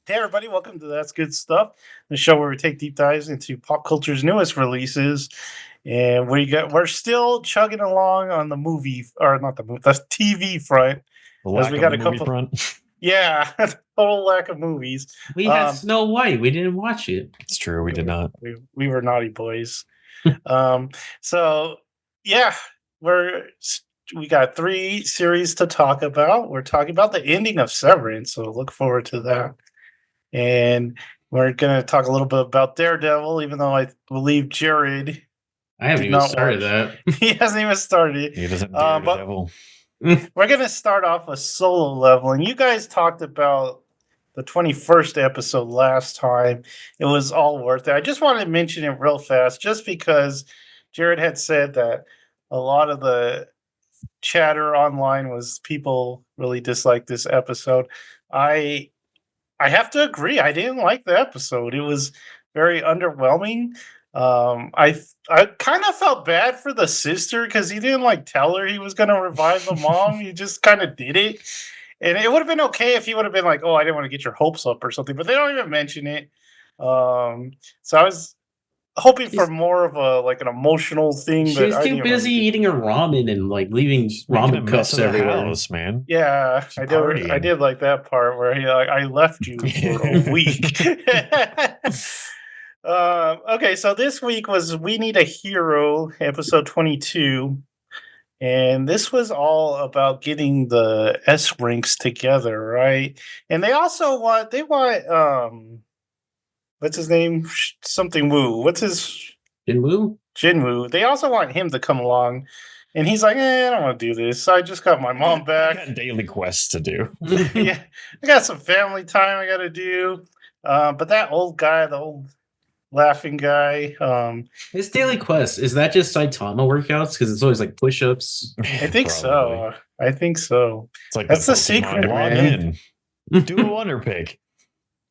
Hey everybody, welcome to That's Good Stuff, the show where we take deep dives into pop culture's newest releases. And we're still chugging along on the movie or not the movie, the TV front. The As lack we of got a a movie couple front. yeah, total lack of movies. We had Um Snow White. We didn't watch it. It's true, we did not. we were naughty boys. Um so yeah, we're we got three series to talk about. We're talking about the ending of Severance, so look forward to that. And we're going to talk a little bit about Daredevil, even though I believe Jared I haven't did even not started watch. that. He hasn't even started. He doesn't dare the But devil. we're going to start off with solo leveling. You guys talked about the 21st episode last time. It was all worth it. I just wanted to mention it real fast, just because Jared had said that a lot of the chatter online was people really disliked this episode. I I have to agree. I didn't like the episode. It was very underwhelming. I kind of felt bad for the sister because he didn't like tell her he was going to revive the mom. He just kind of did it, and it would have been okay if he would have been like, "Oh, I didn't want to get your hopes up" or something. But they don't even mention it. So I was hoping for She's, more of a like an emotional thing, she but was I too didn't really busy get. eating her ramen and like leaving Making a ramen mess cups of the everywhere. house, man. Yeah, She's I partying. did like that part where he like I left you for a week. Okay, so this week was We Need a Hero, episode 22. And this was all about getting the S ranks together, right? And they want what's his name? Something Woo. What's his Jinwoo? Jinwoo? They also want him to come along. And he's like, I don't want to do this. I just got my mom I back. got daily quests to do. Yeah, I got some family time I got to do. But that old guy, the old laughing guy, His daily quest, is that just Saitama workouts? Because it's always like push-ups. I think Probably. so. I think so. It's like That's the the Pokemon. secret, Log man. in. Do a wonder pick.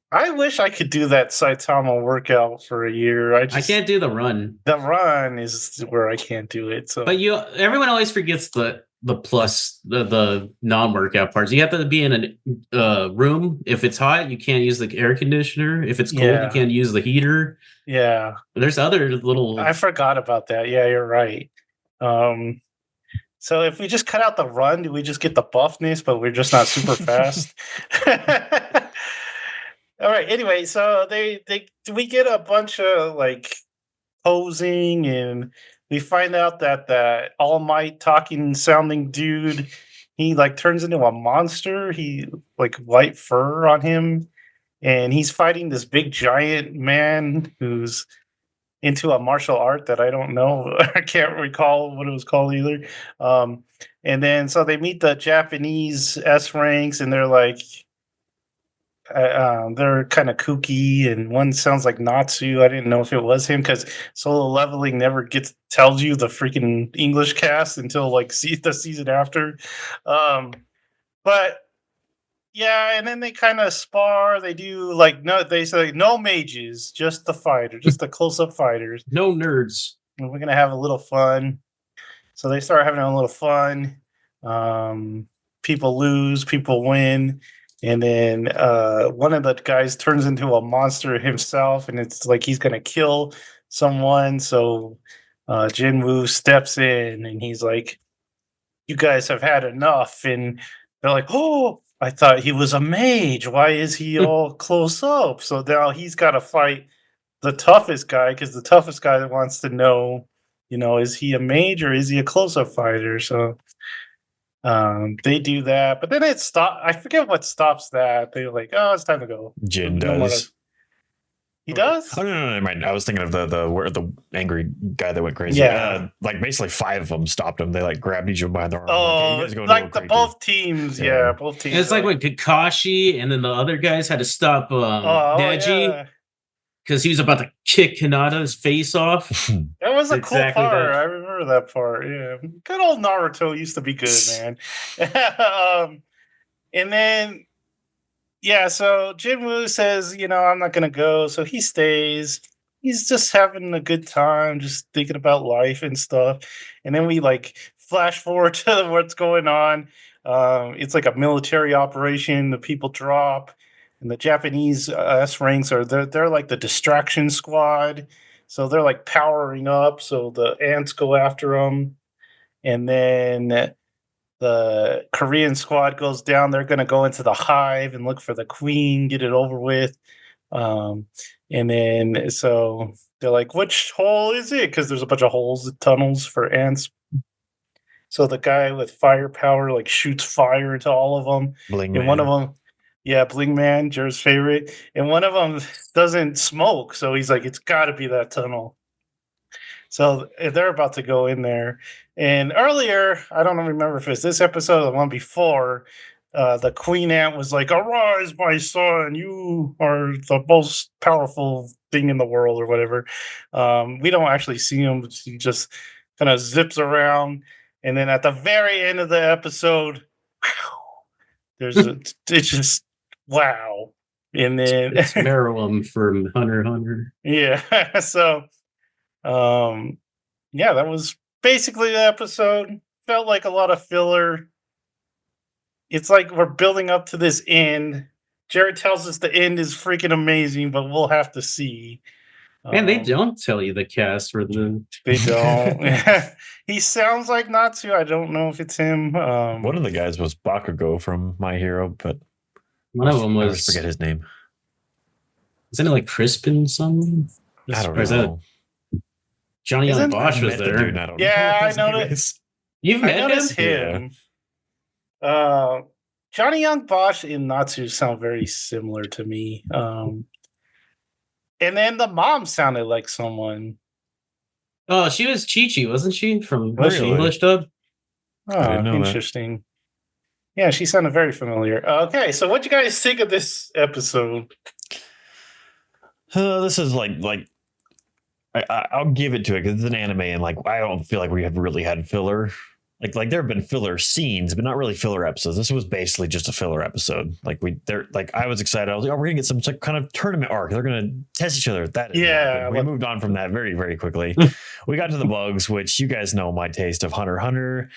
I wish I could do that Saitama workout for a year. I can't do the run. The run is where I can't do it. So, But everyone always forgets the non-workout parts. You have to be in a room. If it's hot, you can't use the air conditioner. If it's cold, you can't use the heater. Yeah. There's other little. I forgot about that. Yeah, you're right. So if we just cut out the run, do we just get the buffness, but we're just not super fast? All right. Anyway, so we get a bunch of like posing, and we find out that the All Might talking sounding dude, he like turns into a monster. He like white fur on him, and he's fighting this big giant man who's into a martial art that I don't know. I can't recall what it was called either. And then so they meet the Japanese S ranks, and they're kind of kooky, and one sounds like Natsu. I didn't know if it was him because solo leveling never tells you the freaking English cast until like the season after. But yeah, and then they kind of spar. They do like no, they say no mages, just the fighter, just the close up fighters. No nerds. And we're gonna have a little fun. So they start having a little fun. People lose, people win. And then one of the guys turns into a monster himself, and it's like he's gonna kill someone. So Jinwoo steps in, and he's like, "You guys have had enough." And they're like, "Oh, I thought he was a mage. Why is he all close up?" So now he's got to fight the toughest guy because the toughest guy wants to know, is he a mage or is he a close up fighter? So they do that, but then it stop. I forget what stops that. They're like, "Oh, it's time to go." Jin No more- does. He does? Oh no, mind. I was thinking of the angry guy that went crazy. Yeah. Like basically 5 of them stopped him. They like grabbed each of them by the arm. Oh, you guys are going a like little the crazy. both teams. Yeah, both teams. It's like when Kakashi and then the other guys had to stop Neji because he was about to kick Hinata's face off. That was a Exactly cool part. that. I remember that part. Yeah, good old Naruto used to be good, man. And then, yeah, so Jinwoo says, I'm not gonna go, so he stays. He's just having a good time, just thinking about life and stuff. And then we like flash forward to what's going on. It's like a military operation. The people drop. And the Japanese S ranks they're like the distraction squad, so they're like powering up. So the ants go after them, and then the Korean squad goes down. They're going to go into the hive and look for the queen, get it over with. And then so they're like, which hole is it? Because there's a bunch of holes, tunnels for ants. So the guy with firepower like shoots fire into all of them. Bling And Man. one of them, yeah, Bling Man, Jared's favorite. And one of them doesn't smoke. So he's like, it's got to be that tunnel. So they're about to go in there. And earlier, I don't remember if it's this episode or the one before, the queen ant was like, arise, my son, you are the most powerful thing in the world, or whatever. We don't actually see him. He just kind of zips around. And then at the very end of the episode, it's just, wow. And then it's Meruem from Hunter x Hunter. Yeah. So, yeah, that was basically the episode. Felt like a lot of filler. It's like we're building up to this end. Jared tells us the end is freaking amazing, but we'll have to see. And they don't tell you the cast for the. They don't. He sounds like Natsu. I don't know if it's him. One of the guys was Bakugo from My Hero, but one of them I was. always forget his name. Isn't it like Crispin something? I don't Or is know. that Johnny Young Bosch was there? Dude, I don't Yeah, know I noticed. You've I met noticed him? him. Johnny Young Bosch and Natsu sound very similar to me. And then the mom sounded like someone. Oh, she was Chi-Chi, wasn't she? From Really? English dub? Oh, I didn't know that. interesting. Yeah, she sounded very familiar. Okay, so what you guys think of this episode? This is like I'll give it to it because it's an anime, and like I don't feel like we have really had filler. Like there have been filler scenes, but not really filler episodes. This was basically just a filler episode. I was excited. I was like, oh, we're gonna get some kind of tournament arc. They're gonna test each other. That we moved on from that very, very quickly. We got to the bugs, which you guys know my taste of Hunter x Hunter.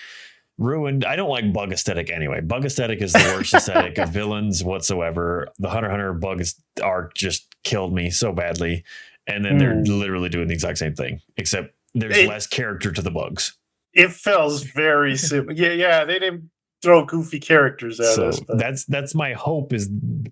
Ruined. I don't like bug aesthetic anyway. Bug aesthetic is the worst aesthetic of villains whatsoever. The Hunter x Hunter bug arc just killed me so badly. And then they're literally doing the exact same thing, except there's less character to the bugs. It feels very simple. Yeah, they didn't throw goofy characters at us. But that's my hope is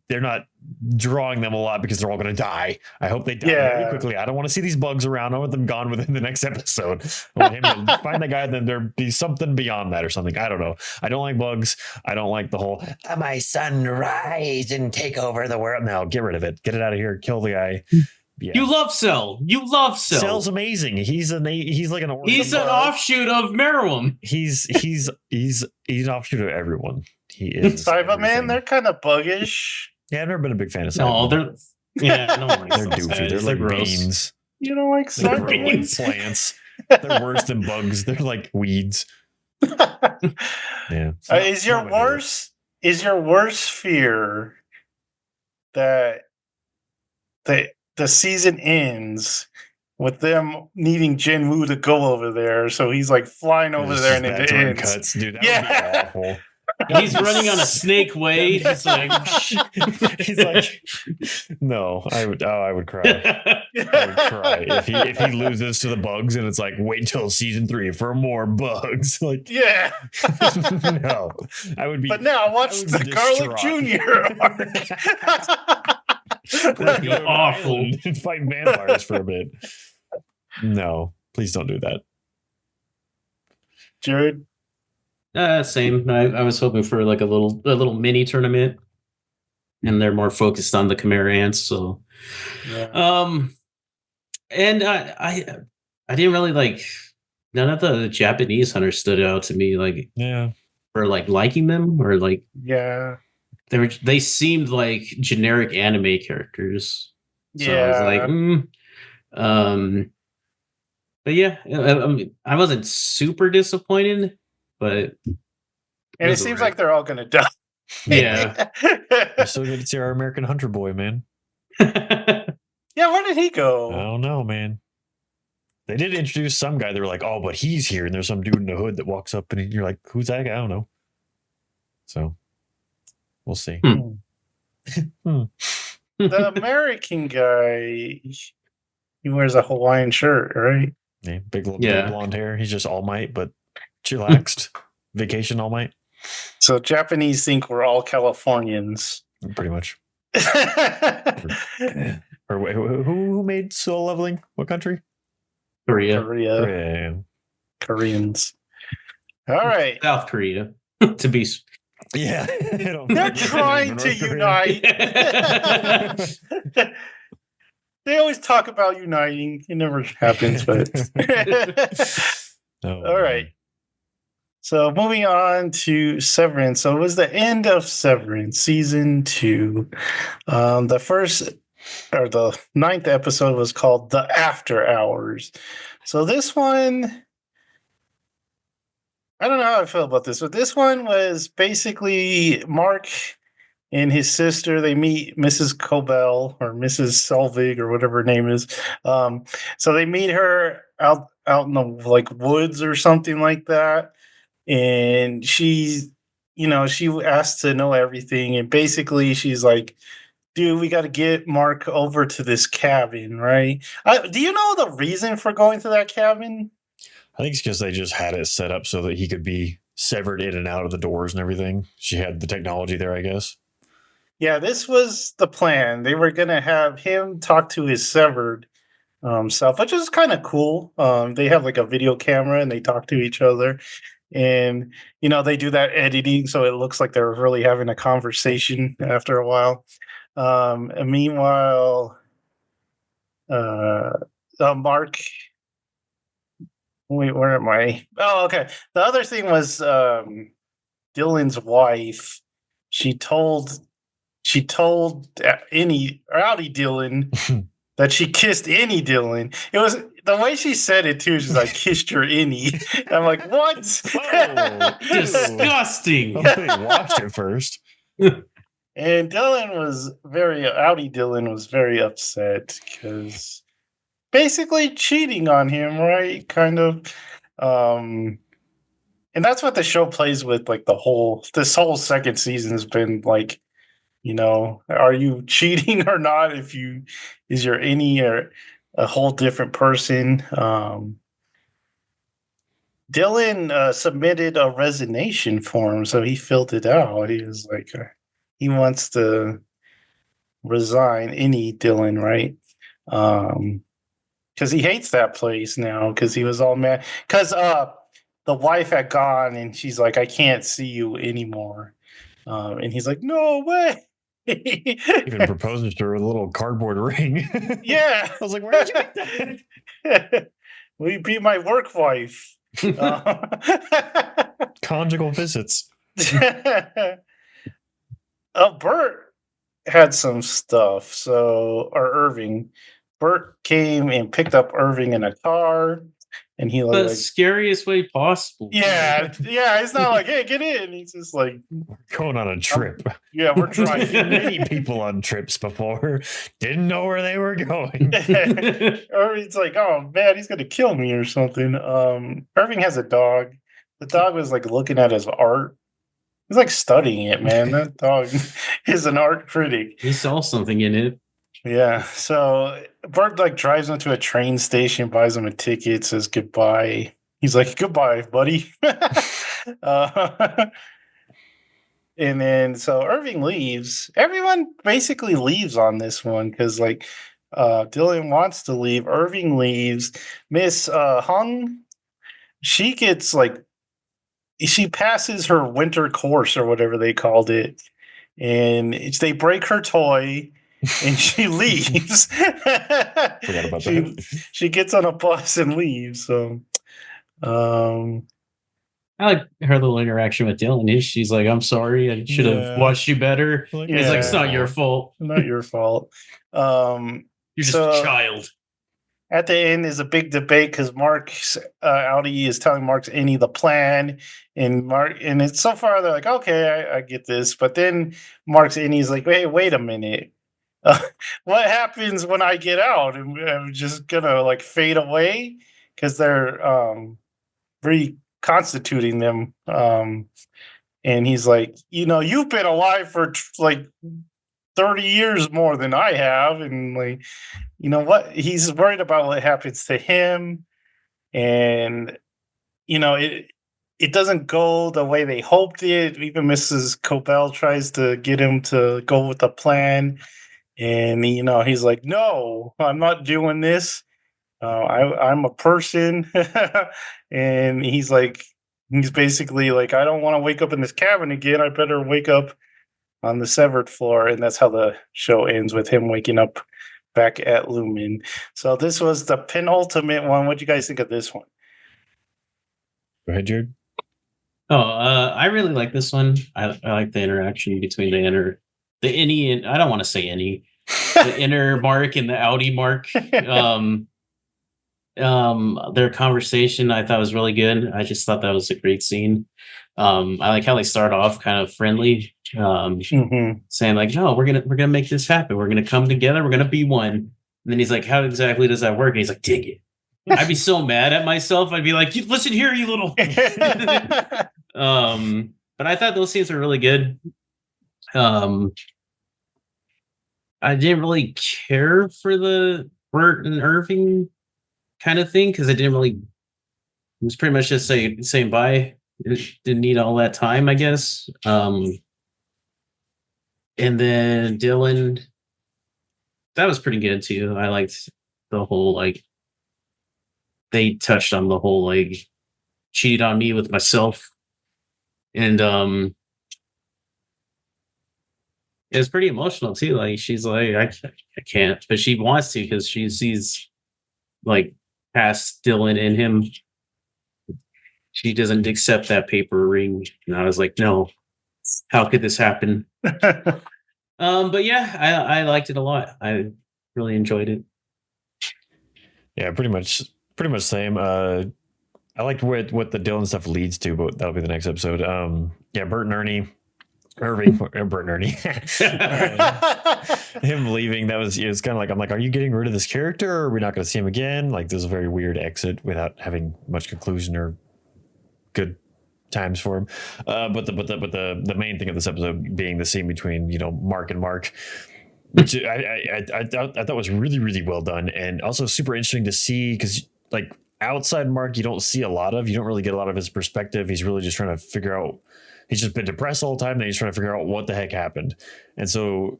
they're not drawing them a lot because they're all going to die. I hope they die very quickly. I don't want to see these bugs around. I want them gone within the next episode. I want him to find that guy, and then there be something beyond that or something. I don't know. I don't like bugs. I don't like the whole my son rise and take over the world. No, get rid of it. Get it out of here. Kill the guy. Yeah. You love Cell. You love Cell. Cell's amazing. He's like an. He's an offshoot of Meruem. He's an offshoot of everyone. He is. Cyberman, they're kind of buggish. Yeah, I've never been a big fan of Cyberman. No, they're doofy. They're like gross. beans. You don't like Cyberman? Plants. They're worse than bugs. They're like weeds. Yeah. Is your worst fear that the season ends with them needing Jinwoo to go over there, so he's like flying over there and it ends. Cuts, dude. That would be awful. He's running on a snake way. He's like, no, I would cry. I would cry if he loses to the bugs and it's like, wait till season 3 for more bugs. Like, yeah, no, I would be. But now watch the Garlic Jr. arc. That'd be awful. And fight vampires for a bit. No, please don't do that, Jared. Same. I was hoping for like a little mini tournament, and they're more focused on the Chimera ants. So, and I didn't really like. None of the Japanese hunters stood out to me. Like, or like liking them, or like, they seemed like generic anime characters. So I was like, but yeah, I wasn't super disappointed, but it seems like they're all gonna die. Yeah, we're so good to see our American Hunter boy, man. Yeah, where did he go? I don't know, man. They did introduce some guy. They were like, "Oh, but he's here," and there's some dude in the hood that walks up, and you're like, "Who's that guy?" I don't know. So we'll see. The American guy, he wears a Hawaiian shirt, right? Yeah, big blonde hair. He's just All Might, but chillaxed. Vacation All Might. So Japanese think we're all Californians. Pretty much. Or who made Soul Leveling? What country? Korea. Koreans. All right. South Korea, to be. Yeah. They're trying to unite. They always talk about uniting. It never happens, but. All right. So moving on to Severance. So it was the end of Severance, season 2. The first or the 9th episode was called The After Hours. So this one, I don't know how I feel about this, but this one was basically Mark and his sister. They meet Mrs. Cobell or Mrs. Selvig or whatever her name is. So they meet her out in the like woods or something like that. And she asked to know everything. And basically she's like, dude, we got to get Mark over to this cabin, right? Do you know the reason for going to that cabin? I think it's because they just had it set up so that he could be severed in and out of the doors and everything. She had the technology there, I guess. Yeah, this was the plan. They were going to have him talk to his severed self, which is kind of cool. They have like a video camera and they talk to each other. And, they do that editing so it looks like they're really having a conversation after a while. And meanwhile, Mark. Wait, where am I? Oh, okay. The other thing was Dylan's wife. She told Rowdy Dylan that she kissed any Dylan. It was the way she said it too. She's like, "Kissed your any." I'm like, what? Disgusting. I watched it first. And Rowdy Dylan was very upset because basically cheating on him, right? Kind of. And that's what the show plays with, like this whole second season has been like, are you cheating or not? Is your any or a whole different person? Dylan submitted a resignation form, so he filled it out. He was like, he wants to resign, any Dylan, right? Because he hates that place now because he was all mad. Because the wife had gone and she's like, I can't see you anymore. And he's like, no way. Even proposes to her with a little cardboard ring. Yeah. I was like, where did you get that? Will you be my work wife? Conjugal visits. Bert had some stuff. Or Irving. Bert came and picked up Irving in a car. And he the scariest way possible. Yeah. It's not like, hey, get in. He's just like, we're going on a trip. We're driving. Many people on trips before didn't know where they were going. Irving's like, oh man, he's gonna kill me or something. Irving has a dog. The dog was like looking at his art. He's like studying it, man. That dog is an art critic. He saw something in it. Yeah, so Bert like drives him to a train station, buys him a ticket, says goodbye. He's like, goodbye, buddy. And then so Irving leaves. Everyone basically leaves on this one because like Dylan wants to leave. Irving leaves. Miss Hung, she gets she passes her winter course or whatever they called it, and they break her toy. And she leaves. Forgot about that. She gets on a bus and leaves. So, I like her little interaction with Dylan. She's like, "I'm sorry, I should have watched you better." He's like, "It's not your fault. Not your fault." You're just a child. At the end is a big debate because Mark's Audi is telling Mark's any the plan, and it's so far they're like, okay, I get this, but then Mark's Annie's like, wait a minute. What happens when I get out? I'm just gonna fade away because they're reconstituting them. And he's like, you've been alive for 30 years more than I have. And like, you know what? He's worried about what happens to him. And, it doesn't go the way they hoped it. Even Mrs. Cobell tries to get him to go with the plan. And, he's like, no, I'm not doing this. I'm a person. And he's basically like, I don't want to wake up in this cabin again. I better wake up on the severed floor. And that's how the show ends, with him waking up back at Lumen. So this was the penultimate one. What do you guys think of this one? Go ahead, Jared. I really like this one. I like the interaction between the innie, and I don't want to say any, the inner Mark and the outie Mark. Their conversation I thought was really good. I just thought that was a great scene. I like how they start off kind of friendly, saying like, "No, we're gonna make this happen. We're gonna come together. We're gonna be one." And then he's like, "How exactly does that work?" And he's like, "Dig it." I'd be so mad at myself. I'd be like, "Listen here, you little." But I thought those scenes were really good. I didn't really care for the Bert and Irving kind of thing, because it was pretty much just saying bye. It didn't need all that time, I guess. And then Dylan, that was pretty good too. I liked the whole, like, they touched on the whole, like, cheated on me with myself. And it was pretty emotional too. Like, she's like, I can't, but she wants to, because she sees, like, past Dylan in him. She doesn't accept that paper ring. And I was like, no, how could this happen? But yeah, I liked it a lot. I really enjoyed it. Yeah, pretty much same. I liked what the Dylan stuff leads to, but that'll be the next episode. Yeah, Bert and Ernie. Bert and Ernie. Him leaving, it was kind of like, I'm like, are you getting rid of this character, or are we not going to see him again? Like, this is a very weird exit without having much conclusion or good times for him. But the main thing of this episode being the scene between Mark and Mark, which I thought was really, really well done, and also super interesting to see, because like outside Mark, you don't really get a lot of his perspective. He's really just trying to figure out. He's just been depressed all the time, and he's trying to figure out what the heck happened. And so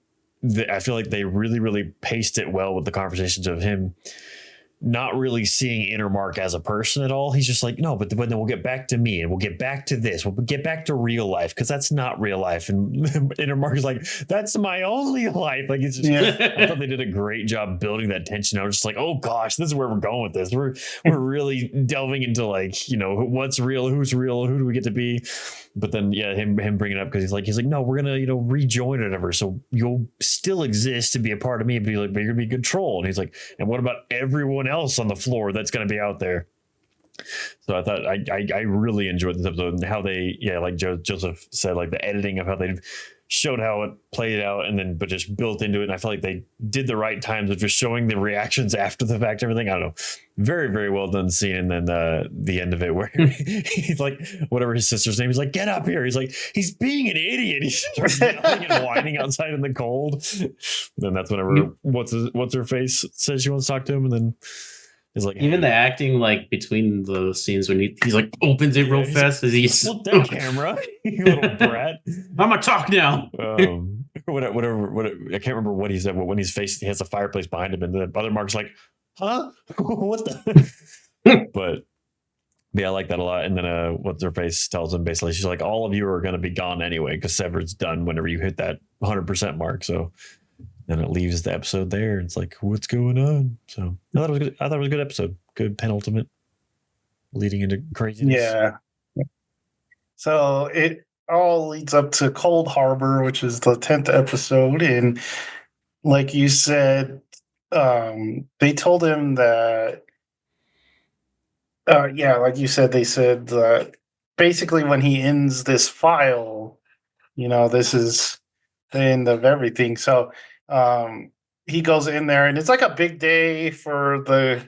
I feel like they really, really paced it well with the conversations of him not really seeing inner Mark as a person at all. He's just like, no, but then we'll get back to me, and we'll get back to this. We'll get back to real life, because that's not real life. And inner Mark is like, that's my only life. Like, it's just, I thought they did a great job building that tension. I was just like, oh gosh, this is where we're going with this. We're really delving into, like, what's real, who's real, who do we get to be? But then, yeah, him bringing it up, because he's like, no, we're gonna rejoin or whatever. So you'll still exist to be a part of me, but you're gonna be controlled. And he's like, and what about everyone else on the floor that's gonna be out there? So I thought I really enjoyed this episode, and how they, like Joseph said, like the editing of how they showed how it played out, and then but just built into it. And I feel like they did the right times of just showing the reactions after the fact, everything. I don't know, very, very well done scene. And then the end of it, where he's like, whatever his sister's name, he's like, get up here. He's like, he's being an idiot. He's yelling and whining outside in the cold. Then that's whenever what's her face says she wants to talk to him, and then is like, even the acting, like, between the scenes when he's like opens it real fast as he's flip that camera, you little brat. I'm gonna talk now. Whatever. I can't remember what he said. But when he has a fireplace behind him, and the other Mark's like, huh? What the? But yeah, I like that a lot. And then what's her face tells him, basically, she's like, all of you are going to be gone anyway, because Severed's done whenever you hit that 100% mark. So then it leaves the episode there. It's like, what's going on? So I thought it was good. I thought it was a good episode. Good penultimate, leading into craziness. Yeah. So it all leads up to Cold Harbor, which is the 10th episode. And like you said, they told him that, like you said, they said that basically when he ends this file, this is the end of everything. So he goes in there, and it's like a big day for the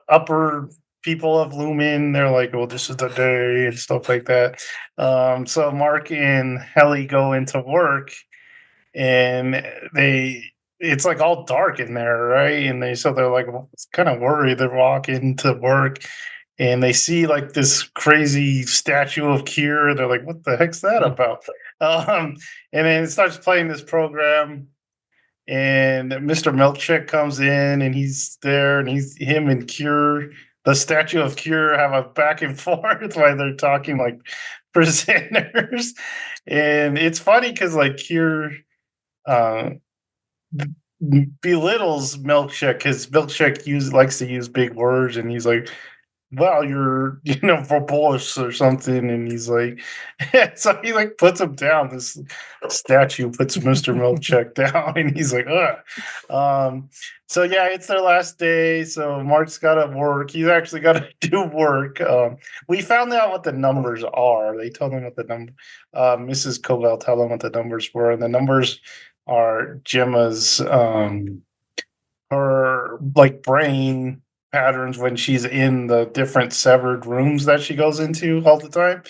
upper people of Lumen. They're like, well, this is the day and stuff like that. So Mark and Helly go into work, and it's like all dark in there, right? And they're like kind of worried. They're walking to work, and they see like this crazy statue of Kier. They're like, "What the heck's that about?" And then it starts playing this program, and Mr. Milkshake comes in, and he's there, and him and Cure, the statue of Cure, have a back and forth while they're talking like presenters, and it's funny because like Cure uh, belittles Milkshake because Milkshake likes to use big words, and he's like, "Well, you're verbose or something," and he's like, so he like puts him down. This statue puts Mr. Milkshake down, and he's like, "Ugh." So yeah, it's their last day. So Mark's got to work. He's actually got to do work. We found out what the numbers are. They told him what the number. Mrs. Covell told him what the numbers were, and the numbers are Gemma's her like brain patterns when she's in the different severed rooms that she goes into all the time.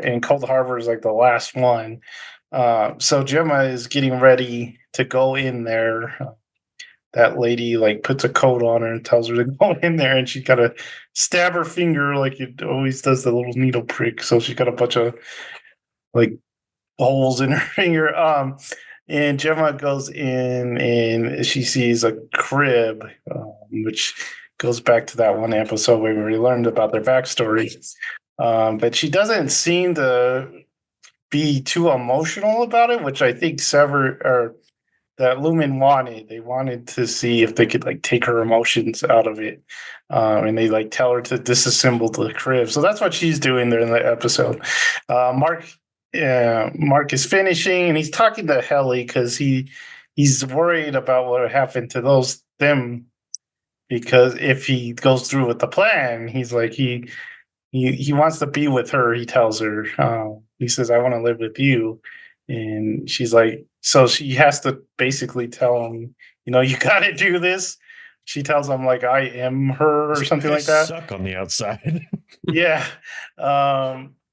And Cold Harbor is like the last one. So Gemma is getting ready to go in there. That lady like puts a coat on her and tells her to go in there, and she got to stab her finger like it always does, the little needle prick. So she's got a bunch of like holes in her finger. And Gemma goes in and she sees a crib, which goes back to that one episode where we learned about their backstory. But she doesn't seem to be too emotional about it, which I think that Lumen wanted. They wanted to see if they could like take her emotions out of it. And they like tell her to disassemble the crib. So that's what she's doing there in the episode. Mark is finishing, and he's talking to Helly because he's worried about what would happen to them, because if he goes through with the plan, he's like he wants to be with her. He tells her, he says, "I want to live with you," and she's like, so she has to basically tell him, you got to do this. She tells him like, "I am her," or something like that. Suck on the outside. Yeah.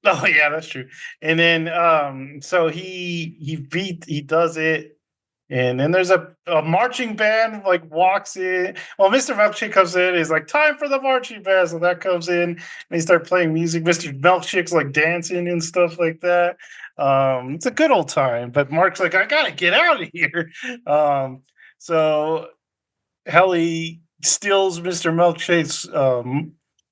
Oh yeah, that's true. And then so he does it, and then there's a marching band like walks in. Well, Mr. Milkshake comes in, is like, "Time for the marching band." So that comes in, and they start playing music. Mr. Milkshake's like dancing and stuff like that. It's a good old time. But Mark's like, "I gotta get out of here." So Helly steals Mr. Milkshake's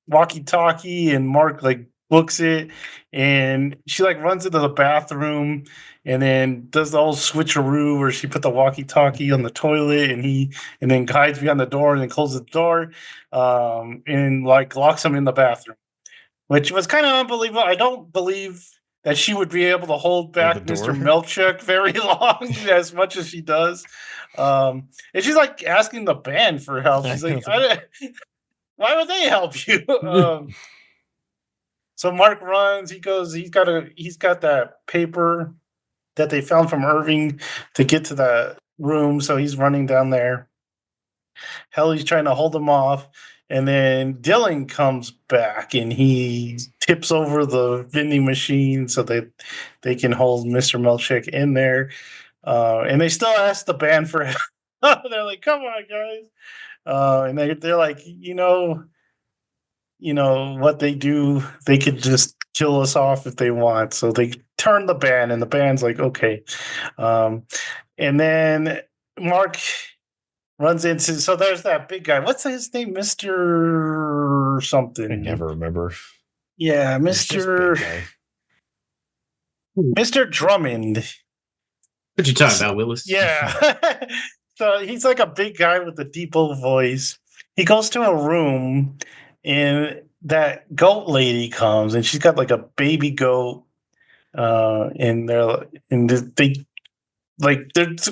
walkie-talkie, and Mark like books it, and she like runs into the bathroom and then does the whole switcheroo where she put the walkie-talkie on the toilet, and then hides behind the door and then closes the door, and like locks him in the bathroom, which was kind of unbelievable. I don't believe that she would be able to hold back Mr. Milkshake very long as much as she does. And she's like asking the band for help. She's like, "Why would they help you?" So Mark runs. He goes. He's got that paper that they found from Irving to get to the room. So he's running down there. Helly's trying to hold him off, and then Dylan comes back and he tips over the vending machine so that they can hold Mr. Milkshake in there. And they still ask the band for help. They're like, "Come on, guys!" And they're like, what they do, they could just kill us off if they want. So they turn the band, and the band's like, "Okay." And then Mark runs into, so there's that big guy. What's his name? Mr. something. I never remember. Yeah, Mr. Drummond. What you talking about, Willis? Yeah. So he's like a big guy with a deep old voice. He goes to a room, and that goat lady comes, and she's got like a baby goat, and they're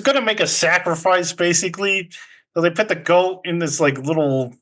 gonna make a sacrifice basically. So they put the goat in this like little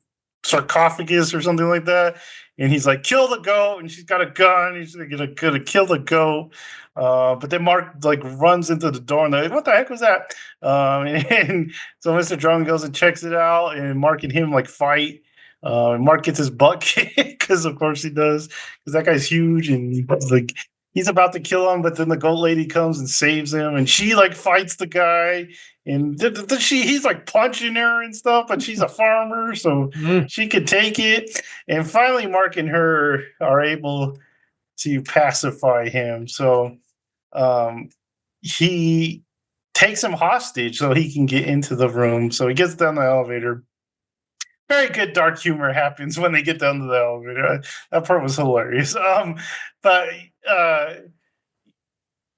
sarcophagus or something like that, and he's like, "Kill the goat," and she's got a gun. He's gonna kill the goat. But then Mark like runs into the door, and they're like, "What the heck was that?" And so Mr. Drummond goes and checks it out, and Mark and him like fight. Mark gets his butt kicked because of course he does, because that guy's huge, and he's like he's about to kill him, but then the goat lady comes and saves him, and she like fights the guy, and he's like punching her and stuff, but she's a farmer, so she could take it. And finally, Mark and her are able to pacify him. So he takes him hostage so he can get into the room. So he gets down the elevator. Very good dark humor happens when they get down to the elevator. That part was hilarious. But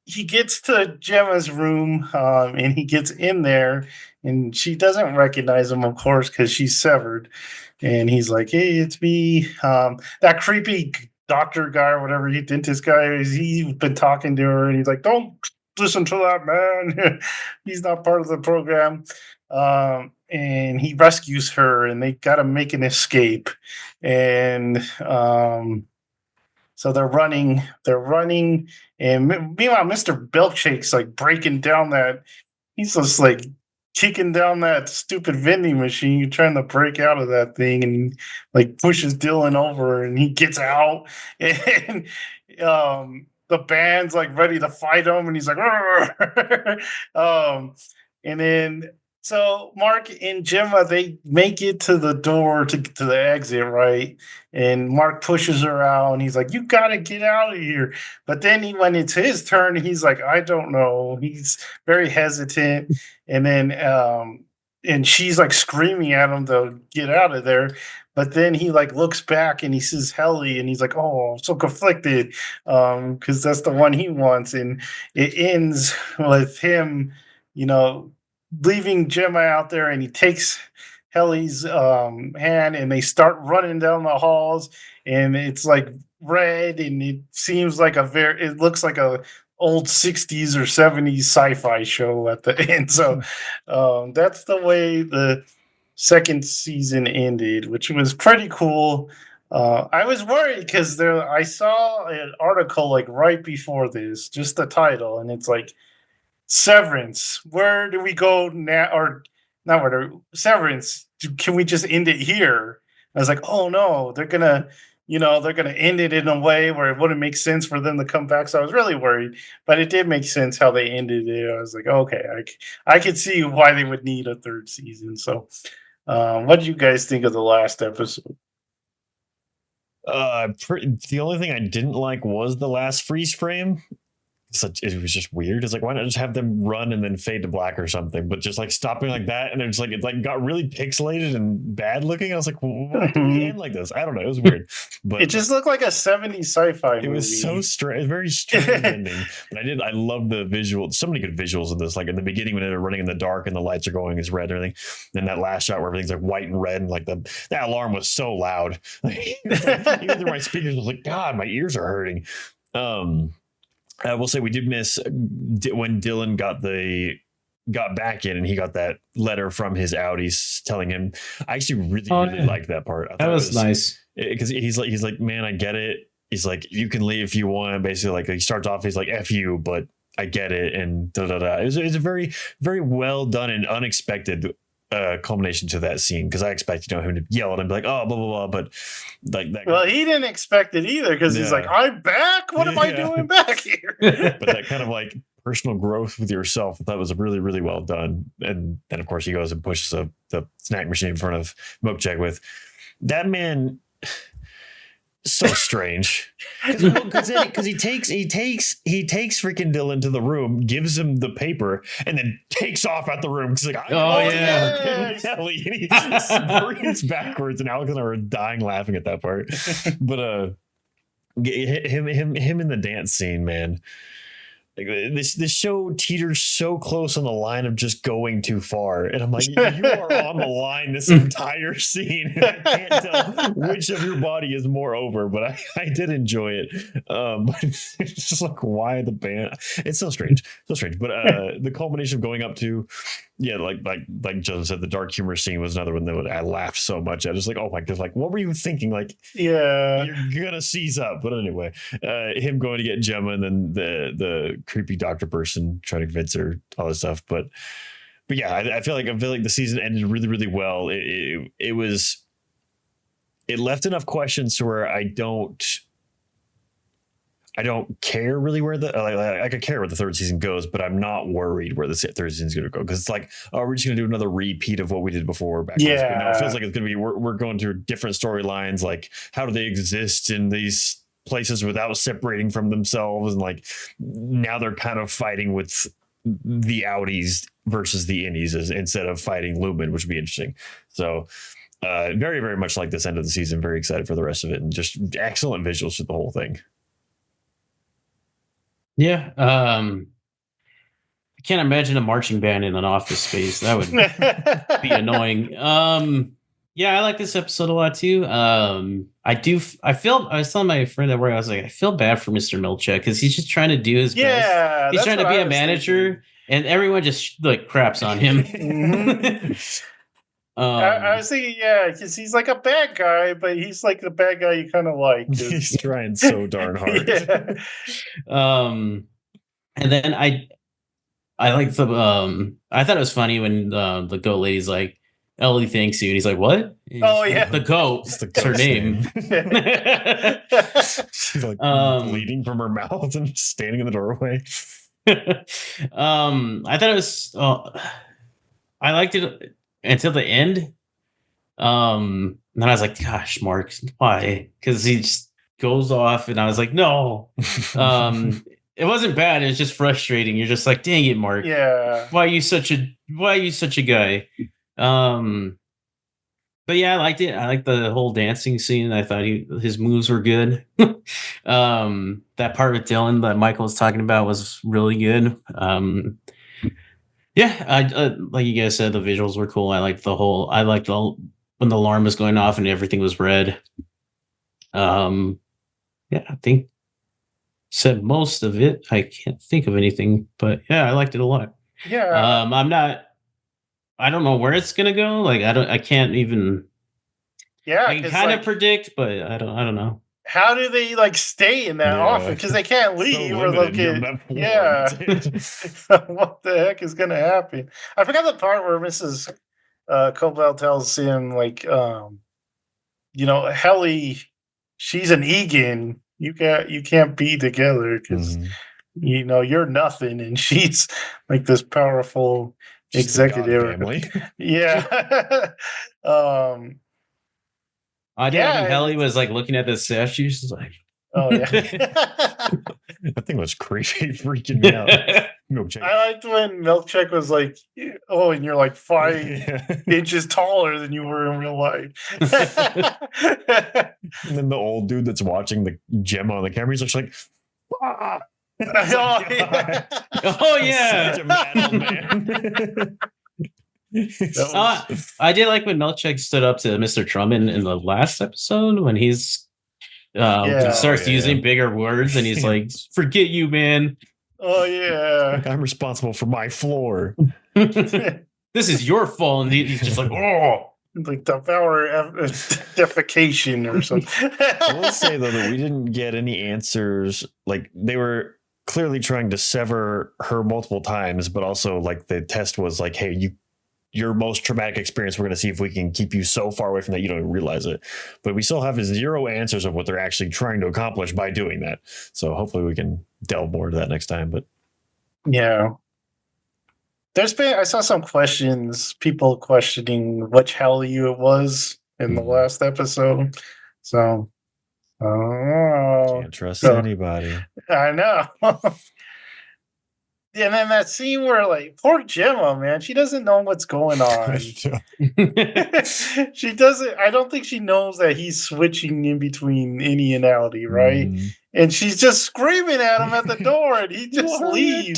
he gets to Gemma's room, and he gets in there, and she doesn't recognize him, of course, because she's severed. And he's like, "Hey, it's me." That creepy doctor guy or whatever, dentist guy, he's been talking to her, and he's like, "Don't listen to that man. He's not part of the program." And he rescues her, and they got to make an escape. And so they're running, and meanwhile, Mr. Milkshake's like breaking down that. He's just like kicking down that stupid vending machine, trying to break out of that thing, and like pushes Dylan over, and he gets out, and the band's like ready to fight him, and he's like, and then so Mark and Gemma, they make it to the door to the exit, right? And Mark pushes her out, and he's like, "You gotta get out of here." But then when it's his turn, he's like, "I don't know." He's very hesitant, and then and she's like screaming at him to get out of there. But then he like looks back and he sees Helly, and he's like, "Oh, I'm so conflicted," because that's the one he wants. And it ends with him, leaving Gemma out there, and he takes Helly's hand, and they start running down the halls, and it's like red, and it seems like it looks like a old 60s or 70s sci-fi show at the end. So that's the way the second season ended, which was pretty cool. I was worried because I saw an article like right before this, just the title, and it's like, Severance, where do we go now? Or not where Severance, can we just end it here? I was like, oh no, they're gonna end it in a way where it wouldn't make sense for them to come back. So I was really worried, but it did make sense how they ended it. I was like, okay, I could see why they would need a third season. So what did you guys think of the last episode? The only thing I didn't like was the last freeze frame. It was just weird. It's like, why not just have them run and then fade to black or something? But just like stopping like that, and it's like it like got really pixelated and bad looking. I was like, why did we end like this? I don't know. It was weird. But it just looked like a 70s sci-fi movie. It was so strange, very strange ending. But I love the visual. So many good visuals in this. Like in the beginning when they're running in the dark and the lights are going as red and everything. Then that last shot where everything's like white and red, and like that alarm was so loud. Even through my speakers, I was like, God, my ears are hurting. I will say we did miss when Dylan got back in and he got that letter from his Audis telling him. I actually really liked that part. That was nice because he's like, man, I get it. He's like, you can leave if you want. Basically, like he starts off, he's like, F you, but I get it, and da da da. It was a very, very well done and unexpected culmination to that scene, because I expect him to yell at him and be like, oh, blah blah blah, but like that. Well, he didn't expect it either, because he's like, I'm back. What am I doing back here? But that kind of like personal growth with yourself, that was really, really well done. And then of course he goes and pushes the snack machine in front of Milkshake with that man. So strange, because he takes freaking Dylan to the room, gives him the paper, and then takes off out the room. He's like, Kelly, and he screams backwards, and Alex and I were dying laughing at that part. But him in the dance scene, man. Like this show teeters so close on the line of just going too far, and I'm like, you are on the line this entire scene. I can't tell which of your body is more over, but I did enjoy it. But it's just like, why the band? It's so strange. But the culmination of going up to, like Justin said, the dark humor scene was another one that I laughed so much. I was like, oh my god, like what were you thinking? Like, yeah, you're gonna seize up. But anyway, him going to get Gemma, and then the creepy doctor person trying to convince her, all this stuff. But yeah, I feel like the season ended really, really well. It left enough questions to where I don't care really where I could care where the third season goes, but I'm not worried where the third season is going to go because it's like, oh, we're just going to do another repeat of what we did before. Back then. But no, it feels like it's going to be we're going through different storylines. Like, how do they exist in these places without separating from themselves? And like now they're kind of fighting with the outies versus the indies instead of fighting Lumen, which would be interesting. So. Very, very much like this end of the season. Very excited for the rest of it, and just excellent visuals to the whole thing. Yeah, I can't imagine a marching band in an office space. That would be annoying. Yeah, I like this episode a lot too. I was telling my friend at work, I was like, I feel bad for Mr. Milchek because he's just trying to do his best. He's trying to be a manager, and everyone just like craps on him. Mm-hmm. I was thinking, because he's like a bad guy, but he's like the bad guy you kind of like. He's trying so darn hard. And then I like the I thought it was funny when the goat lady's like, Ellie thanks you, and he's like, what? The goat. It's her name. She's like bleeding from her mouth and standing in the doorway. I thought it was I liked it until the end. And then I was like, gosh, Mark, why? Because he just goes off, and I was like, no. It wasn't bad, it was just frustrating. You're just like, dang it, Mark. Yeah. Why are you such a guy? But yeah, I liked it. I liked the whole dancing scene. I thought his moves were good. That part with Dylan that Michael was talking about was really good. Yeah, I like you guys said, the visuals were cool. I liked when the alarm was going off and everything was red. Yeah, I think said most of it. I can't think of anything, but yeah, I liked it a lot. Yeah. I don't know where it's gonna go. Like I can't even. Yeah, I can kind of predict, but I don't know. How do they like stay in that office? Because they can't leave or they'll get. What the heck is gonna happen? I forgot the part where Mrs. Cobell tells him like, Helly, she's an Egan. You can't be together because you're nothing, and she's like this powerful executive. Yeah. I did when Helly was like looking at the sash. She was like, "Oh yeah." That thing was creepy, freaking me out. I liked when Milkcheck was like, "Oh, and you're like 5 inches taller than you were in real life." And then the old dude that's watching the gem on the camera, he's just like, "Ah." Oh yeah. Such a mad old man. I did like when Milchek stood up to Mr. Truman in the last episode when he starts using bigger words and he's like, "Forget you, man." Oh yeah, like, I'm responsible for my floor. This is your fault, and he's just like, "Oh." Like devour defecation or something. I will say though that we didn't get any answers. Like they were clearly trying to sever her multiple times, but also like the test was like, hey, your most traumatic experience, we're going to see if we can keep you so far away from that you don't even realize it. But we still have zero answers of what they're actually trying to accomplish by doing that. So hopefully we can delve more into that next time. But yeah, I saw some questions, people questioning which Helly it was in the last episode. So I don't know. Can't trust anybody. I know. And then that scene where, like, poor Gemma, man, she doesn't know what's going on. She doesn't. I don't think she knows that he's switching in between Innie and Outie, right? And she's just screaming at him at the door, and he just leaves. You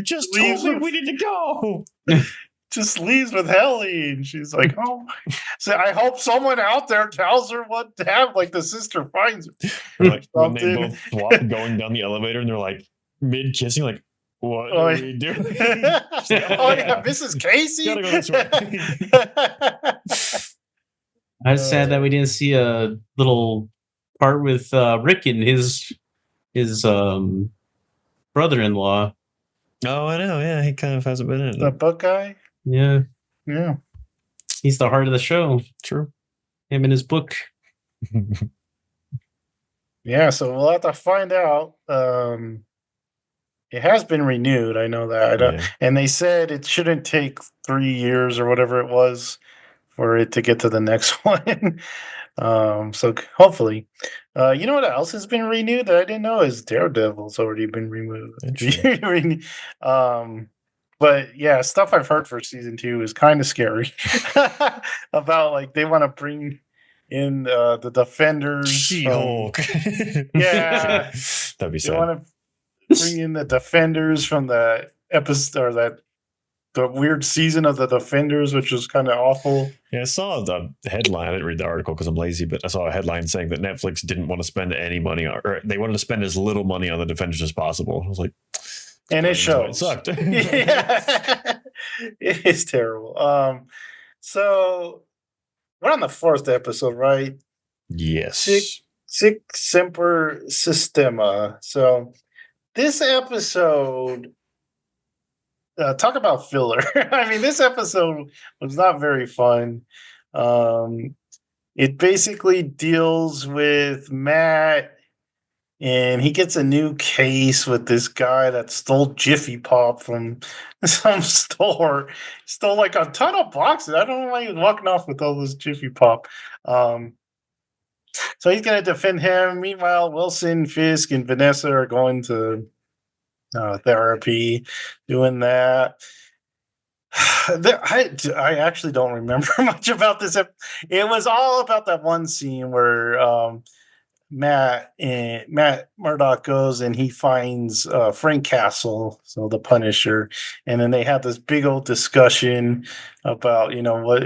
just told me we need to go. Just leaves with Helly, and she's like, "Oh, so I hope someone out there tells her what to have." Like the sister finds her. Like when they both swap going down the elevator, and they're like mid kissing, like. What are we doing? Oh yeah, Mrs. Casey. Gotta go this way. I was sad that we didn't see a little part with Rick and his brother-in-law. Oh, I know. Yeah, he kind of hasn't been in it. The book guy. Yeah. He's the heart of the show. True. Him and his book. Yeah, so we'll have to find out. It has been renewed. I know that. I don't, Yeah. and they said it shouldn't take 3 years or whatever it was for it to get to the next one. So hopefully, you know what else has been renewed that I didn't know is Daredevil's already been removed. Interesting. um, but yeah, stuff I've heard for season 2 is kind of scary about like they want to bring in the Defenders from She-Hulk. yeah, That'd be they sad. want to bring in the Defenders from the episode or that the weird season of the Defenders, which was kind of awful. Yeah, I saw the headline. I didn't read the article because I'm lazy, but I saw a headline saying that Netflix didn't want to spend any money on, or they wanted to spend as little money on the Defenders as possible. I was like, and it shows. It sucked. Yeah, it is terrible. So we're on the 4th episode, right? Yes. Sic Semper Systema. So this episode, talk about filler. I mean, this episode was not very fun. It basically deals with Matt, and he gets a new case with this guy that stole Jiffy Pop from some store. Stole like a ton of boxes. I don't know why he was walking off with all this Jiffy Pop. So he's going to defend him. Meanwhile, Wilson, Fisk, and Vanessa are going to therapy, doing that. I actually don't remember much about this. It was all about that one scene where Matt Murdock goes and he finds Frank Castle, so the Punisher, and then they have this big old discussion about what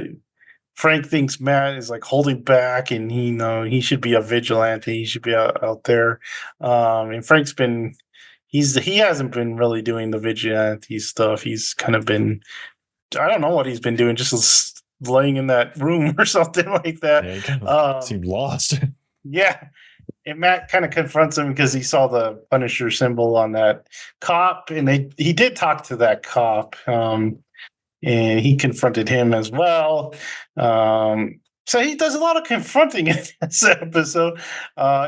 Frank thinks Matt is like holding back, and he should be a vigilante. He should be out there. And Frank's been he hasn't been really doing the vigilante stuff. He's kind of been, I don't know what he's been doing, just laying in that room or something like that. Yeah, he kind of seemed lost. Yeah. And Matt kind of confronts him because he saw the Punisher symbol on that cop, and he did talk to that cop, and he confronted him as well. So he does a lot of confronting in this episode.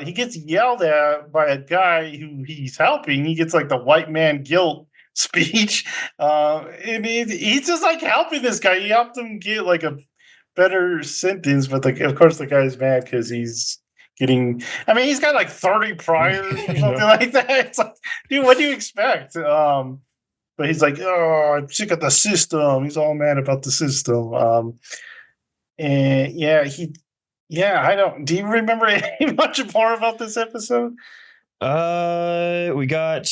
He gets yelled at by a guy who he's helping. He gets like the white man guilt speech. And he's just like helping this guy. He helped him get like a better sentence, but of course the guy's mad because he's getting, I mean, he's got like 30 priors or something like that. It's like, dude, what do you expect? But he's like, oh, I'm sick of the system. He's all mad about the system. And I don't. Do you remember any much more about this episode? We got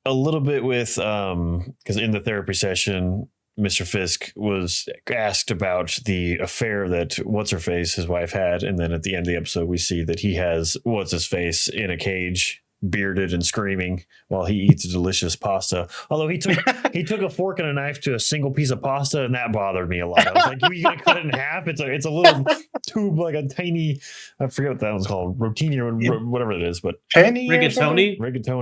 a little bit with because in the therapy session, Mr. Fisk was asked about the affair that What's-Her-Face, his wife, had, and then at the end of the episode, we see that he has What's-His-Face in a cage, bearded and screaming while he eats a delicious pasta. Although he took a fork and a knife to a single piece of pasta, and that bothered me a lot. I was like, you gotta cut it in half. It's a little tube, like a tiny, I forget what that one's called, rotini or whatever it is, but rigatoni,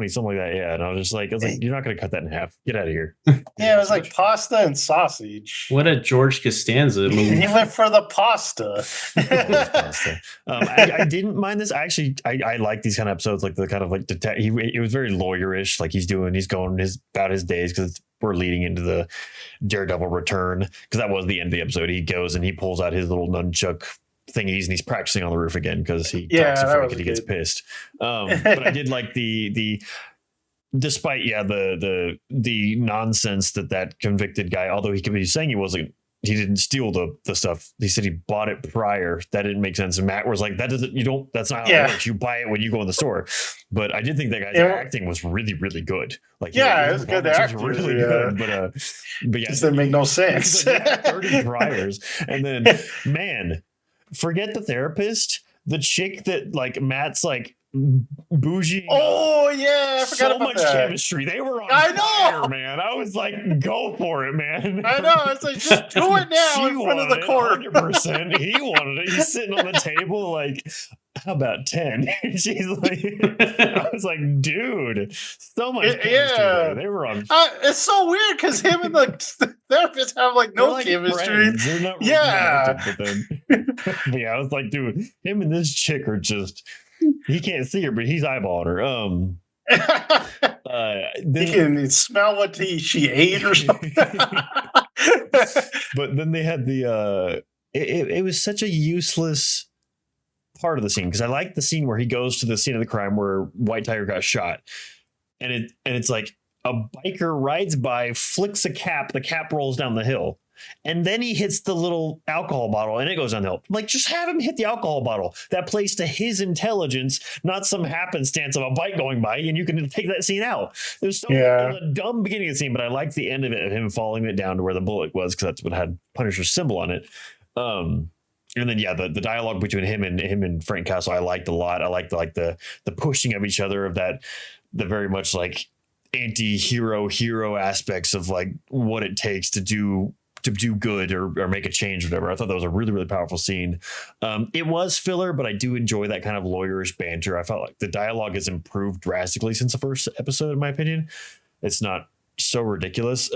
something like that. Yeah, and I was like, you're not gonna cut that in half. Get out of here. Yeah, it was like pasta and sausage. What a George Costanza move. He went for the pasta. I didn't mind this. Actually, I like these kind of episodes, like the kind of like it was very lawyerish, like he's going about his days, because we're leading into the Daredevil return, because that was the end of the episode. He goes and he pulls out his little nunchuck thingies and he's practicing on the roof again because he talks to Frank and he gets pissed. But I did like the despite the nonsense that convicted guy, although he could be saying he didn't steal the stuff. He said he bought it prior. That didn't make sense. And Matt was like, that's not how it works. You buy it when you go in the store. But I did think that guy's acting was really, really good. Like, it was good acting. Really good. But yeah. Just didn't make no sense. Like, 30 priors. And then, man, forget the therapist. The chick that like Matt's like bougie. Oh yeah, I forgot about that. Chemistry. They were on fire, man. I was like, go for it, man. I know. It's like, just do it now in front of the court. 100%. He wanted it. He's sitting on the table like, how about 10? She's like, I was like, dude, so much chemistry there. They were on. It's so weird because him and the therapist have like no chemistry. They're not really but yeah, I was like, dude, him and this chick are just He can't see her, but he's eyeballing her. He can smell what she ate or something. But then they had it was such a useless part of the scene, because I like the scene where he goes to the scene of the crime where White Tiger got shot, and it's like a biker rides by, flicks a cap, the cap rolls down the hill, and then he hits the little alcohol bottle and it goes down the hill. Like, just have him hit the alcohol bottle. That plays to his intelligence, not some happenstance of a bike going by, and you can take that scene out. It was a dumb beginning of the scene, but I liked the end of it, of him falling it down to where the bullet was, because that's what had Punisher's symbol on it. And then the dialogue between him and Frank Castle I liked a lot. I liked the pushing of each other, of that, the very much like anti-hero hero aspects of like what it takes to do good or make a change or whatever. I thought that was a really, really powerful scene. It was filler, but I do enjoy that kind of lawyerish banter. I felt like the dialogue has improved drastically since the first episode, in my opinion. It's not so ridiculous.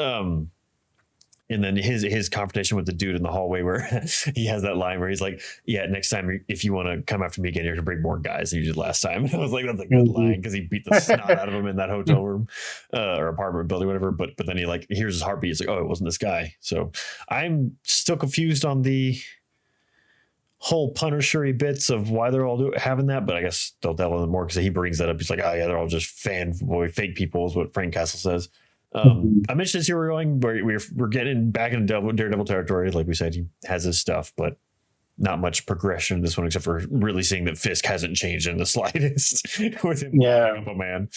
And then his confrontation with the dude in the hallway, where he has that line where he's like, yeah, next time if you want to come after me again, you have to bring more guys than you did last time. And I was like, that's a good line, because he beat the snot out of him in that hotel room or apartment building, whatever. But then he like hears his heartbeat. It's like, oh, it wasn't this guy. So I'm still confused on the whole Punisher-y bits of why they're all having that, but I guess they'll delve into more, because he brings that up. He's like, oh yeah, they're all just fake people, is what Frank Castle says. I mentioned this here, we're getting back into Daredevil territory. Like we said, he has his stuff, but not much progression in this one, except for really seeing that Fisk hasn't changed in the slightest with him. Yeah, man.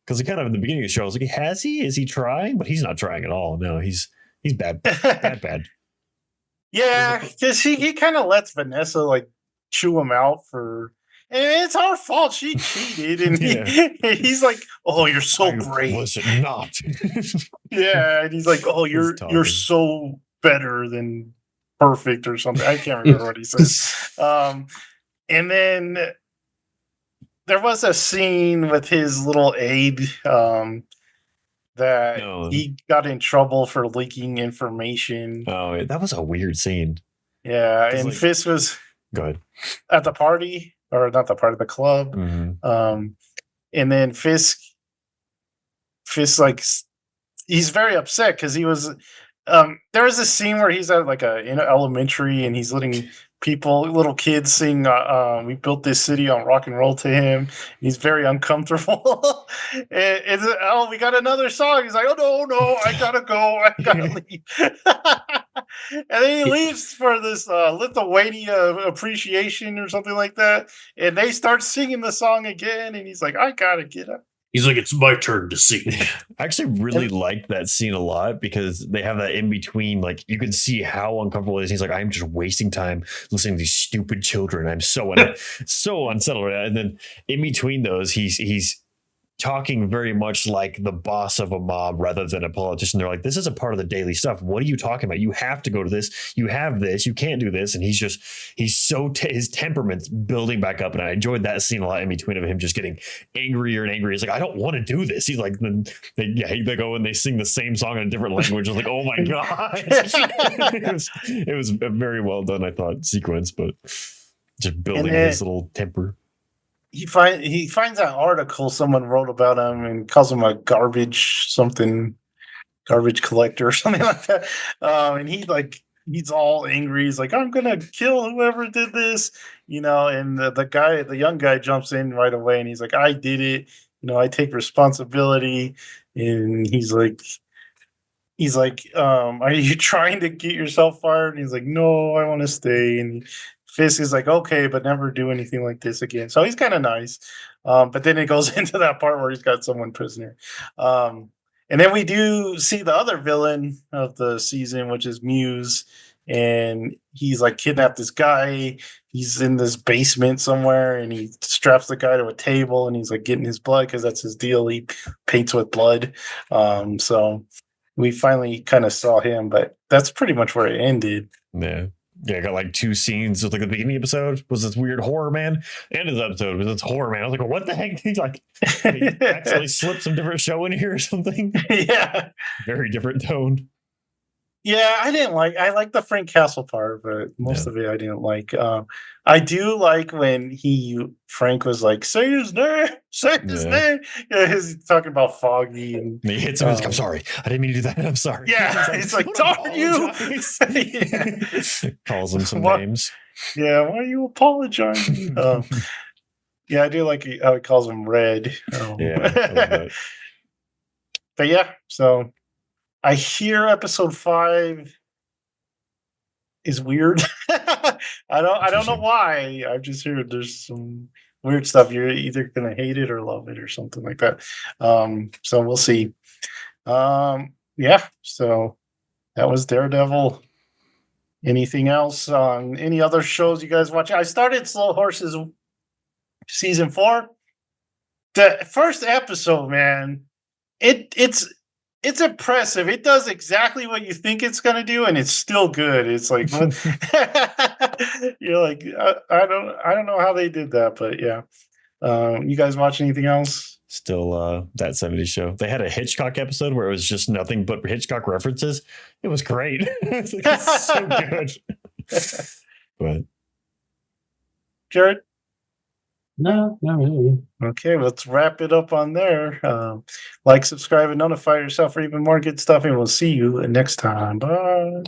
Because he kind of in the beginning of the show, I was like, has he? Is he trying? But he's not trying at all. No, he's bad, bad. Yeah, because he kind of lets Vanessa like chew him out for. And it's our fault. She cheated, and he's like, "Oh, you're so great." Was it not? Yeah, and he's like, "Oh, you're so better than perfect," or something. I can't remember what he says. And then there was a scene with his little aide that he got in trouble for leaking information. Oh, that was a weird scene. Yeah, and Fisk was at the party. Or not the part of the club. Mm-hmm. And then Fisk like he's very upset because he was there was a scene where he's at like in elementary, and he's letting little kids sing "We Built This City" on rock and roll to him. He's very uncomfortable. and we got another song. He's like, oh no, I gotta go, I gotta leave. And then he leaves for this Lithuania appreciation or something like that, and they start singing the song again, and he's like, I gotta get up. He's like, it's my turn to sing. I actually really liked that scene a lot, because they have that in between, like you can see how uncomfortable it is. He's like, I'm just wasting time listening to these stupid children. I'm so so unsettled right now. And then in between those, he's talking very much like the boss of a mob rather than a politician. They're like, this is a part of the daily stuff. What are you talking about? You have to go to this. You have this. You can't do this. And he's so his temperament's building back up. And I enjoyed that scene a lot in between of him just getting angrier and angrier. He's like, I don't want to do this. He's like, they go and they sing the same song in a different language. I was like, oh my God. it was a very well done, I thought, sequence, but just building his little temper. He finds that article someone wrote about him and calls him a garbage collector or something like that. And he's all angry. He's like, I'm gonna kill whoever did this, And the young guy jumps in right away, and he's like, I did it. I take responsibility. And he's like, are you trying to get yourself fired? And he's like, no, I want to stay. And Fisk is like, okay, but never do anything like this again. So he's kind of nice. But then it goes into that part where he's got someone prisoner. And then we do see the other villain of the season, which is Muse. And he's like kidnapped this guy. He's in this basement somewhere, and he straps the guy to a table, and he's like getting his blood because that's his deal. He paints with blood. So we finally kind of saw him, but that's pretty much where it ended. Yeah, I got like two scenes with like the beginning episode was this weird horror man, and his episode was this horror man. I was like, well, what the heck? He's like, he actually slipped some different show in here or something. Yeah. Very different tone. Yeah, I like the Frank Castle part, but most of it I didn't like. I do like when Frank was like, say his name, say his name. Yeah, he's talking about Foggy and he hits him. He's like, I'm sorry, I didn't mean to do that. I'm sorry. Yeah, he's like, darn you. Calls him some names. Yeah, why are you apologizing? Yeah, I do like how he calls him Red. Yeah, but yeah, so I hear episode 5 is weird. I don't know why. I just hear there's some weird stuff. You're either gonna hate it or love it or something like that. So we'll see. Yeah, so that was Daredevil. Anything else on any other shows you guys watch? I started Slow Horses season 4. The first episode, man, it's impressive. It does exactly what you think it's gonna do, and it's still good. It's like what you're like. I don't know how they did that, but yeah. You guys watch anything else? Still, that 70s show. They had a Hitchcock episode where it was just nothing but Hitchcock references. It was great. It's so good. But Jared? No, not really. Okay, let's wrap it up on there. Like, subscribe, and notify yourself for even more good stuff, and we'll see you next time. Bye.